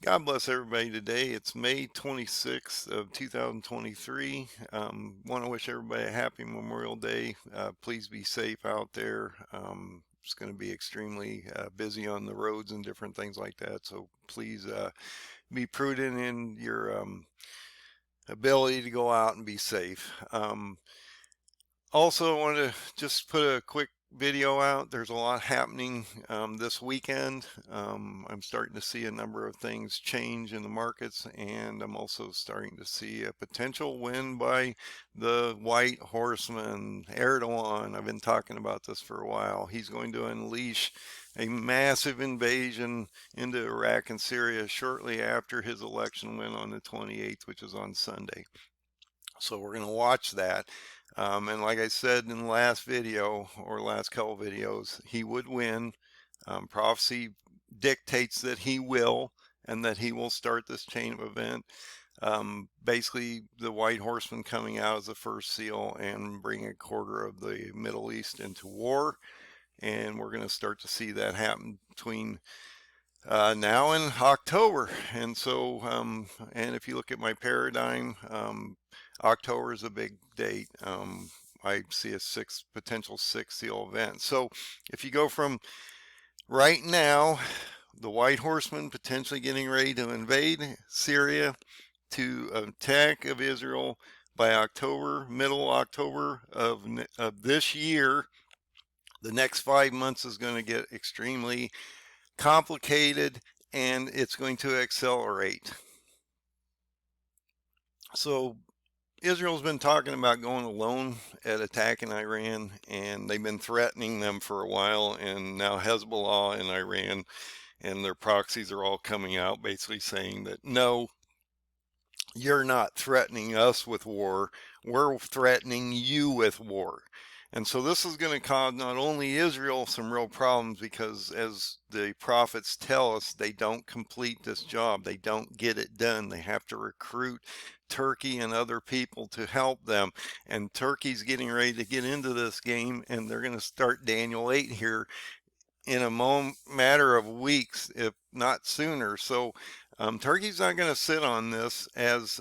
God bless everybody today. It's May 26th of 2023. Want to wish everybody a happy Memorial Day. Please be safe out there. It's going to be extremely busy on the roads and different things like that. So please be prudent in your ability to go out and be safe. Also, I want to just put a quick video out. There's a lot happening this weekend. I'm starting to see a number of things change in the markets, and I'm also starting to see a potential win by the white horseman, Erdogan. I've been talking about this for a while. He's going to unleash a massive invasion into Iraq and Syria shortly after his election win on the 28th, which is on Sunday. So we're going to watch that. And like I said in the last video or last couple videos, he would win. Prophecy dictates that he will, and that he will start this chain of event. Basically, the white horseman coming out as the first seal and bring a quarter of the Middle East into war. And we're going to start to see that happen between now in October. And so, and if you look at my paradigm, October is a big date. I see a potential six seal event. So if you go from right now, the white horseman potentially getting ready to invade Syria, to attack of Israel by October, middle October of this year, the next 5 months is going to get extremely complicated, and it's going to accelerate. So Israel's been talking about going alone at attacking Iran, and they've been threatening them for a while, and now Hezbollah and Iran and their proxies are all coming out basically saying that no, you're not threatening us with war, we're threatening you with war. And so this is going to cause not only Israel some real problems, because as the prophets tell us, they don't complete this job. They don't get it done. They have to recruit Turkey and other people to help them. And Turkey's getting ready to get into this game, and they're going to start Daniel 8 here in a matter of weeks, if not sooner. So Turkey's not going to sit on this, as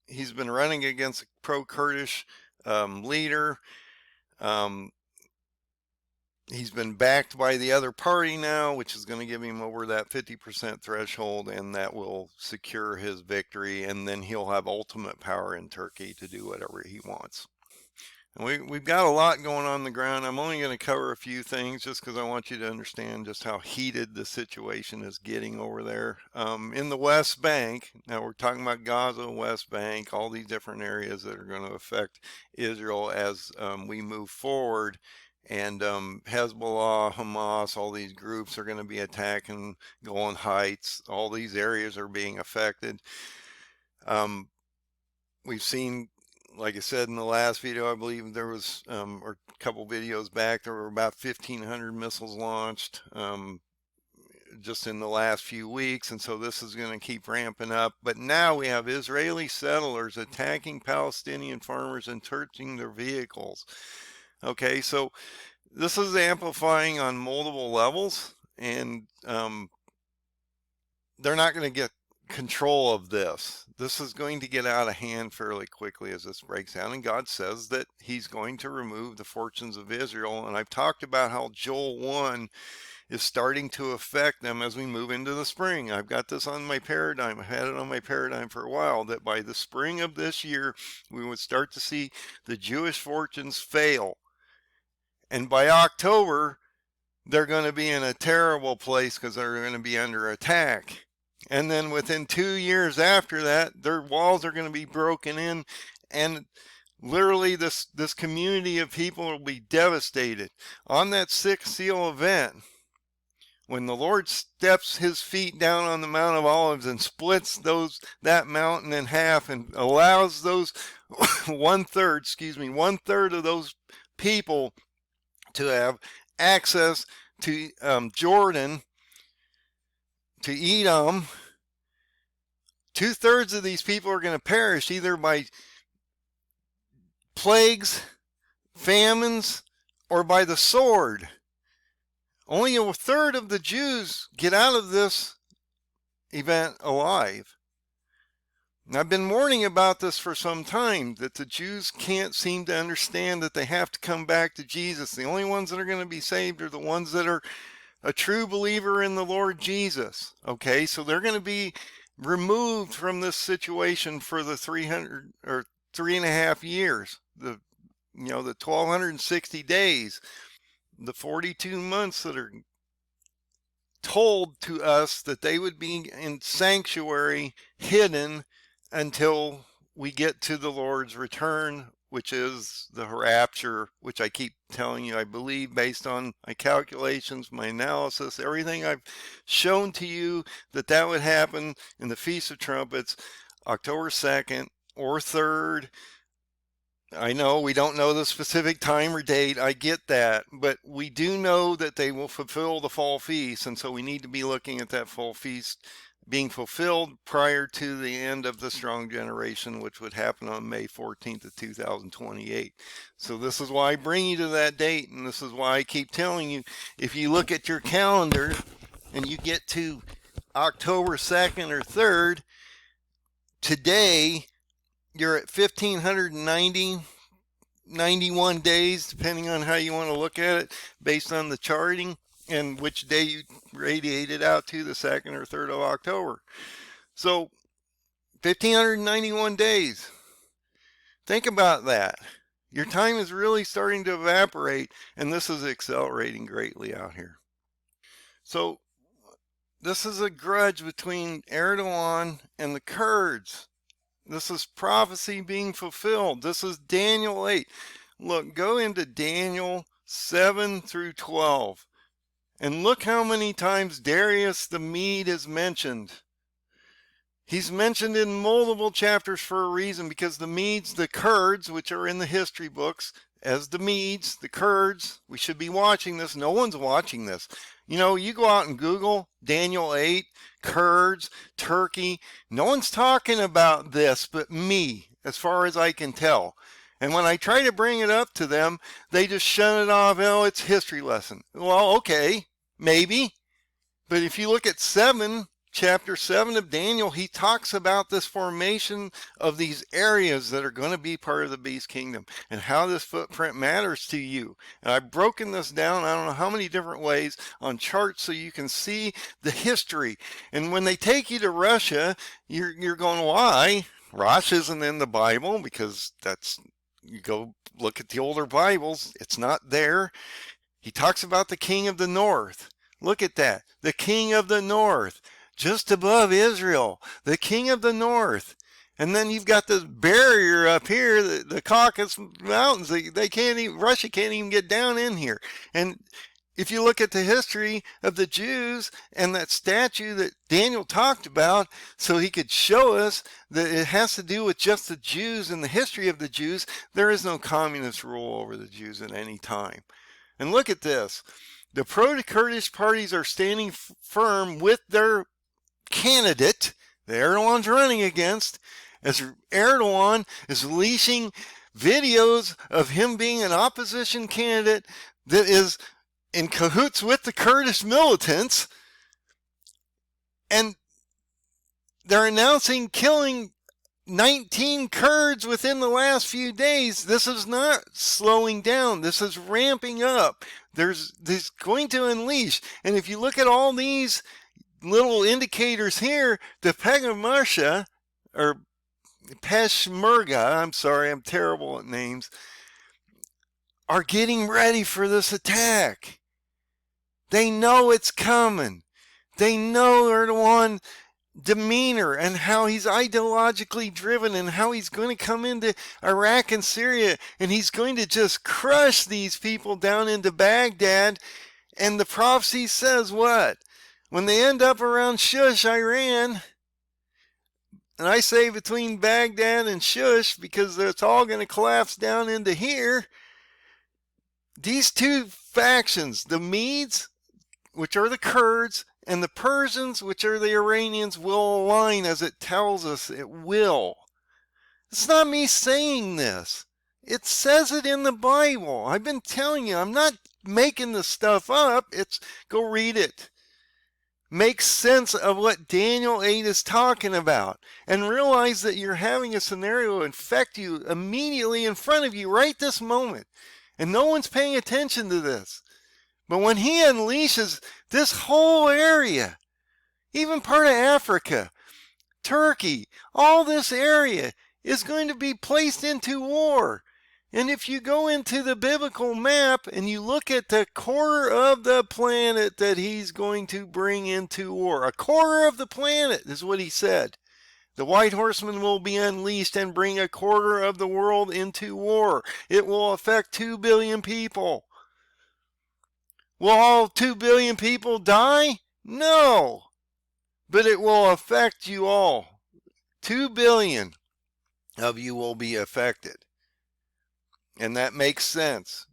he's been running against a pro-Kurdish leader. He's been backed by the other party now, which is going to give him over that 50% threshold, and that will secure his victory, and then he'll have ultimate power in Turkey to do whatever he wants. And we've got a lot going on the ground. I'm only going to cover a few things just because I want you to understand just how heated the situation is getting over there. In the West Bank, now we're talking about Gaza, West Bank, all these different areas that are going to affect Israel as we move forward. And Hezbollah, Hamas, all these groups are going to be attacking Golan Heights. All these areas are being affected. We've seen, like I said in the last video, I believe there was, or a couple videos back, there were about 1,500 missiles launched just in the last few weeks, and so this is going to keep ramping up. But now we have Israeli settlers attacking Palestinian farmers and torching their vehicles. Okay, so this is amplifying on multiple levels, and they're not going to get control of this. This is going to get out of hand fairly quickly as this breaks down, and God says that he's going to remove the fortunes of Israel. And I've talked about how Joel 1 is starting to affect them as we move into the spring. I've got this on my paradigm. I've had it on my paradigm for a while, that by the spring of this year, we would start to see the Jewish fortunes fail. And by October, they're going to be in a terrible place because they're going to be under attack. And then within 2 years after that, their walls are going to be broken in, and literally this community of people will be devastated. On that sixth seal event, when the Lord steps his feet down on the Mount of Olives and splits that mountain in half and allows those one third of those people to have access to Jordan, to Edom, 2/3 of these people are going to perish either by plagues, famines, or by the sword. Only 1/3 of the Jews get out of this event alive. And I've been warning about this for some time, that the Jews can't seem to understand that they have to come back to Jesus. The only ones that are going to be saved are the ones that are a true believer in the Lord Jesus. Okay, so they're going to be removed from this situation for the 300 or 3.5 years, the 1260 days, the 42 months that are told to us that they would be in sanctuary, hidden, until we get to the Lord's return, which is the rapture, which I keep telling you, I believe, based on my calculations, my analysis, everything I've shown to you, that would happen in the Feast of Trumpets, October 2nd or 3rd. I know we don't know the specific time or date. I get that. But we do know that they will fulfill the fall feast. And so we need to be looking at that fall feast being fulfilled prior to the end of the strong generation, which would happen on May 14th of 2028. So this is why I bring you to that date. And this is why I keep telling you, if you look at your calendar and you get to October 2nd or 3rd, today, you're at 1,591 days, depending on how you want to look at it, based on the charting and which day you radiated out to, the 2nd or 3rd of October. So 1,591 days. Think about that. Your time is really starting to evaporate, and this is accelerating greatly out here. So this is a grudge between Erdogan and the Kurds. This is prophecy being fulfilled. This is Daniel 8. Look, go into Daniel 7 through 12. And look how many times Darius the Mede is mentioned. He's mentioned in multiple chapters for a reason, because the Medes, the Kurds, which are in the history books, as the Medes, the Kurds, we should be watching this. No one's watching this. You know, you go out and Google Daniel 8, Kurds, Turkey. No one's talking about this but me, as far as I can tell. And when I try to bring it up to them, they just shut it off. Oh, it's a history lesson. Well, okay, maybe. But if you look at chapter 7 of Daniel, he talks about this formation of these areas that are going to be part of the beast kingdom and how this footprint matters to you. And I've broken this down, I don't know how many different ways, on charts so you can see the history. And when they take you to Russia, you're going, why? Russia isn't in the Bible, because you go look at the older Bibles, it's not there. He talks about the king of the north. Look at that, the king of the north. Just above Israel, the king of the north. And then you've got this barrier up here, the Caucasus Mountains. Russia can't even get down in here. And if you look at the history of the Jews and that statue that Daniel talked about, so he could show us that it has to do with just the Jews and the history of the Jews, there is no communist rule over the Jews at any time. And look at this. The pro-Kurdish parties are standing firm with their candidate that Erdogan's running against, as Erdogan is releasing videos of him being an opposition candidate that is in cahoots with the Kurdish militants, and they're announcing killing 19 Kurds within the last few days. This is not slowing down. This is ramping up. There's going to unleash. And if you look at all these little indicators here, the Peshmerga, I'm sorry, I'm terrible at names, are getting ready for this attack. They know it's coming. They know Erdogan demeanor and how he's ideologically driven and how he's going to come into Iraq and Syria and he's going to just crush these people down into Baghdad. And the prophecy says what? When they end up around Shush, Iran, and I say between Baghdad and Shush because it's all going to collapse down into here, these two factions, the Medes, which are the Kurds, and the Persians, which are the Iranians, will align as it tells us it will. It's not me saying this. It says it in the Bible. I've been telling you, I'm not making this stuff up. Go read it. Make sense of what Daniel 8 is talking about and realize that you're having a scenario infect you immediately in front of you right this moment. And no one's paying attention to this. But when he unleashes this whole area, even part of Africa, Turkey, all this area is going to be placed into war. And if you go into the biblical map and you look at the quarter of the planet that he's going to bring into war, a quarter of the planet is what he said. The white horseman will be unleashed and bring a quarter of the world into war. It will affect 2 billion people. Will all 2 billion people die? No. But it will affect you all. 2 billion of you will be affected. And that makes sense,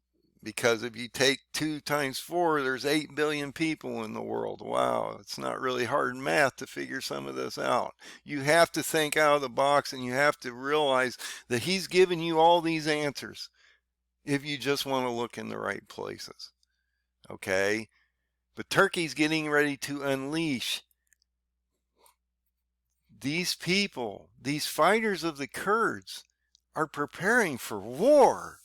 because if you take 2 times 4, there's 8 billion people in the world. Wow, it's not really hard math to figure some of this out. You have to think out of the box, and you have to realize that he's given you all these answers if you just want to look in the right places. Okay? But Turkey's getting ready to unleash these people, these fighters of the Kurds, are preparing for war.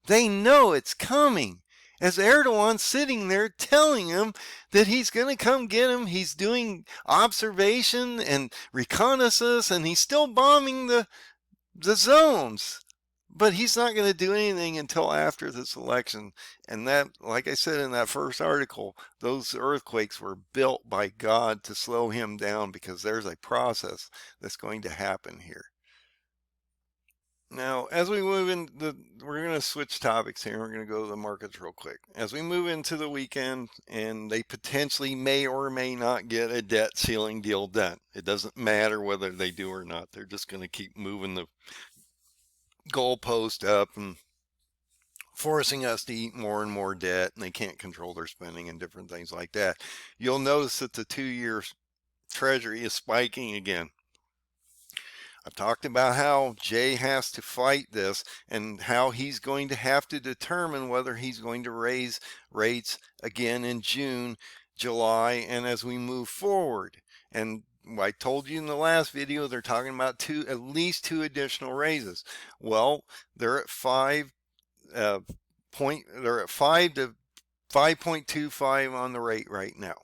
They know it's coming. As Erdogan's sitting there telling them that he's going to come get them, he's doing observation and reconnaissance, and he's still bombing the zones. But he's not going to do anything until after this election. And that, like I said in that first article, those earthquakes were built by God to slow him down, because there's a process that's going to happen here. Now, as we move in, we're going to switch topics here. We're going to go to the markets real quick. As we move into the weekend, and they potentially may or may not get a debt ceiling deal done. It doesn't matter whether they do or not. They're just going to keep moving the goalpost up and forcing us to eat more and more debt, and they can't control their spending and different things like that. You'll notice that the 2-year Treasury is spiking again. I've talked about how Jay has to fight this, and how he's going to have to determine whether he's going to raise rates again in June, July, and as we move forward. And I told you in the last video, they're talking about at least two additional raises. Well, they're at 5 to 5.25 on the rate right now.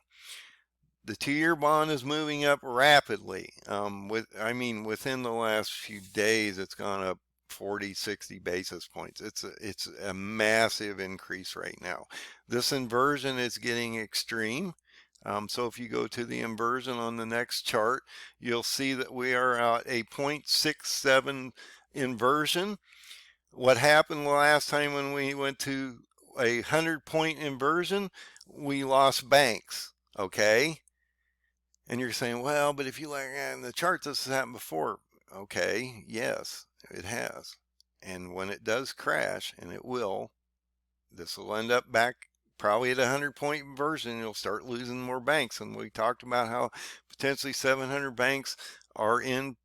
The 2-year bond is moving up rapidly. Within the last few days, it's gone up 40, 60 basis points. It's a massive increase right now. This inversion is getting extreme. So if you go to the inversion on the next chart, you'll see that we are at a 0.67 inversion. What happened last time when we went to a 100-point inversion? We lost banks, okay? And you're saying, well, but if you look at the chart, this has happened before. Okay, yes, it has. And when it does crash, and it will, this will end up back probably at a 100-point inversion. You'll start losing more banks. And we talked about how potentially 700 banks are in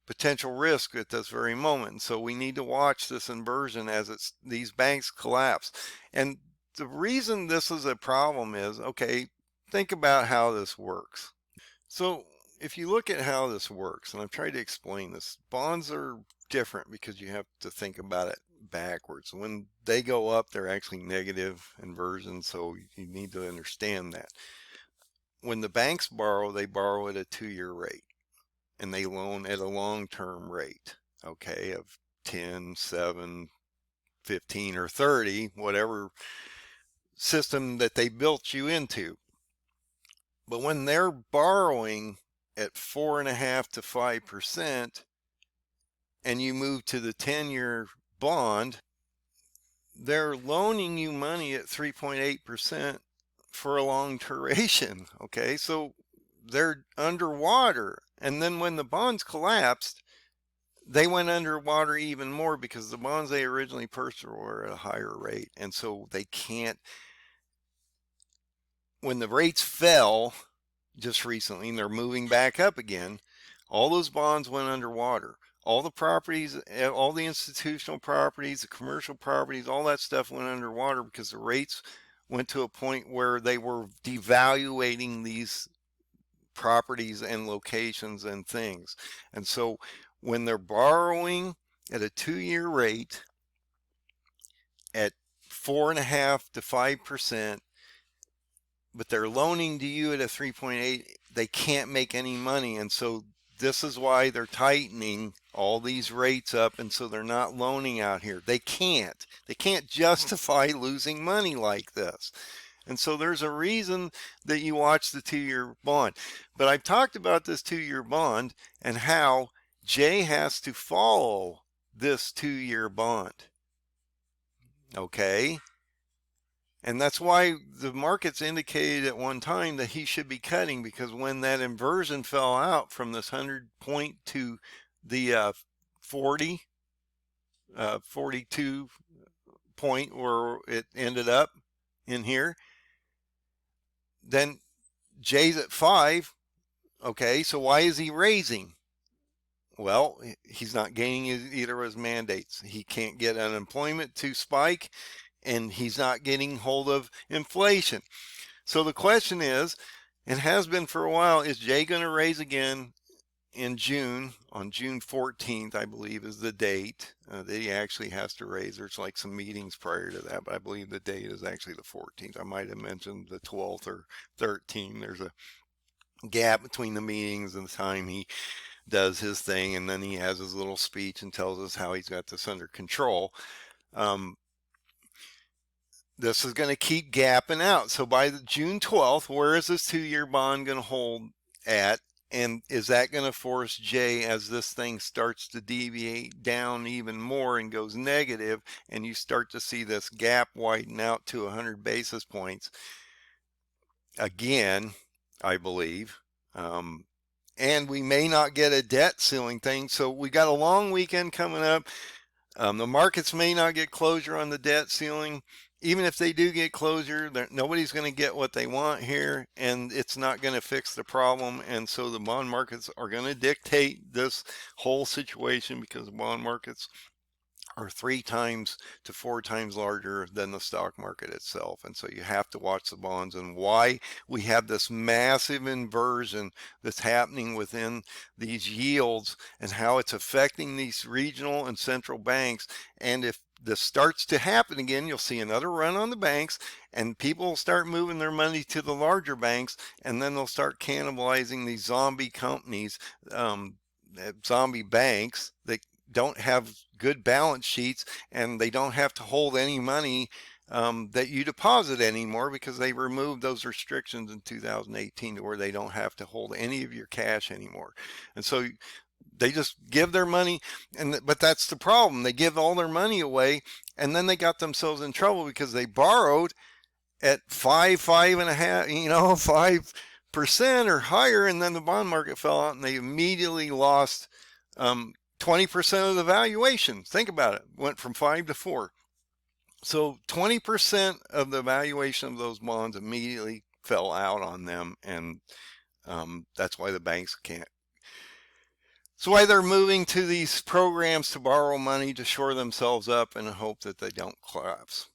potential risk at this very moment. So we need to watch this inversion as these banks collapse. And the reason this is a problem is, okay, think about how this works. So if you look at how this works, and I've tried to explain this, bonds are different because you have to think about it backwards. When they go up, they're actually negative inversion, so you need to understand that. When the banks borrow, they borrow at a 2-year rate, and they loan at a long-term rate, okay, of 10, 7, 15, or 30, whatever system that they built you into. But when they're borrowing at 4.5 to 5%, and you move to the 10-year bond, they're loaning you money at 3.8% for a long duration. Okay, so they're underwater. And then when the bonds collapsed, they went underwater even more, because the bonds they originally purchased were at a higher rate. And so they can't. When the rates fell just recently, and they're moving back up again, all those bonds went underwater. All the properties, all the institutional properties, the commercial properties, all that stuff went underwater because the rates went to a point where they were devaluating these properties and locations and things. And so when they're borrowing at a 2-year rate at 4.5 to 5%, but they're loaning to you at a 3.8, they can't make any money. And so this is why they're tightening all these rates up, and so they're not loaning out here. They can't justify losing money like this. And so there's a reason that you watch the 2-year bond. But I've talked about this 2-year bond and how Jay has to follow this 2-year bond. Okay? And that's why the markets indicated at one time that he should be cutting, because when that inversion fell out from this 100 point to the 42 point where it ended up in here, then Jay's at 5. Okay, so why is he raising? Well, he's not gaining either of his mandates. He can't get unemployment to spike, and he's not getting hold of inflation. So the question is, and has been for a while, is Jay going to raise again in June? On June 14th, I believe, is the date that he actually has to raise. There's like some meetings prior to that, but I believe the date is actually the 14th. I might have mentioned the 12th or 13th. There's a gap between the meetings and the time he does his thing, and then he has his little speech and tells us how he's got this under control. This is going to keep gapping out. So by the June 12th, where is this 2-year bond going to hold at? And is that going to force Jay, as this thing starts to deviate down even more and goes negative, and you start to see this gap widen out to 100 basis points again, I believe. And we may not get a debt ceiling thing. So we got a long weekend coming up. The markets may not get closure on the debt ceiling. Even if they do get closure, nobody's going to get what they want here, and it's not going to fix the problem. And so the bond markets are going to dictate this whole situation, because the bond markets are 3 times to 4 times larger than the stock market itself. And so you have to watch the bonds, and why we have this massive inversion that's happening within these yields, and how it's affecting these regional and central banks. And if this starts to happen again, you'll see another run on the banks, and people will start moving their money to the larger banks, and then they'll start cannibalizing these zombie companies, zombie banks that don't have good balance sheets, and they don't have to hold any money that you deposit anymore, because they removed those restrictions in 2018 to where they don't have to hold any of your cash anymore. And so they just give their money, but that's the problem. They give all their money away, and then they got themselves in trouble because they borrowed at 5.5%, 5% or higher, and then the bond market fell out, and they immediately lost 20% of the valuation. Think about it. Went from 5 to 4. So 20% of the valuation of those bonds immediately fell out on them, and that's why the banks can't. That's why they're moving to these programs to borrow money to shore themselves up in the hope that they don't collapse.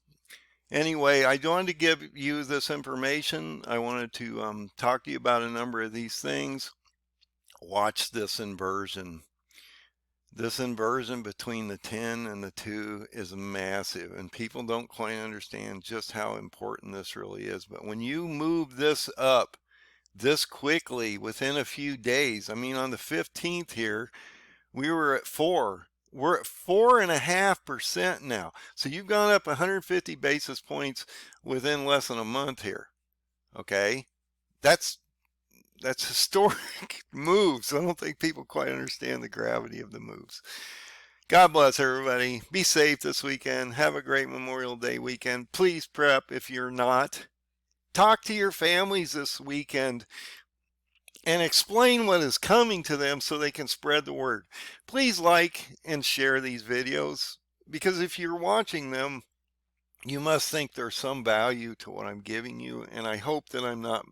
Anyway, I wanted to give you this information. I wanted to talk to you about a number of these things. Watch this inversion. This inversion between the 10 and the 2 is massive, and people don't quite understand just how important this really is. But when you move this up this quickly within a few days, I mean, on the 15th here, we were at 4. We're at 4.5% now. So you've gone up 150 basis points within less than a month here. Okay, that's historic moves. I don't think people quite understand the gravity of the moves. God bless everybody. Be safe this weekend. Have a great Memorial Day weekend. Please prep if you're not. Talk to your families this weekend and explain what is coming to them so they can spread the word. Please like and share these videos, because if you're watching them, you must think there's some value to what I'm giving you, and I hope that I'm not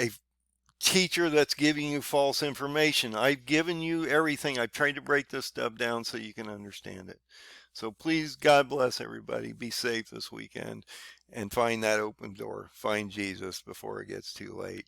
a teacher that's giving you false information. I've given you everything. I've tried to break this stuff down so you can understand it. So please, God bless everybody. Be safe this weekend and find that open door. Find Jesus before it gets too late.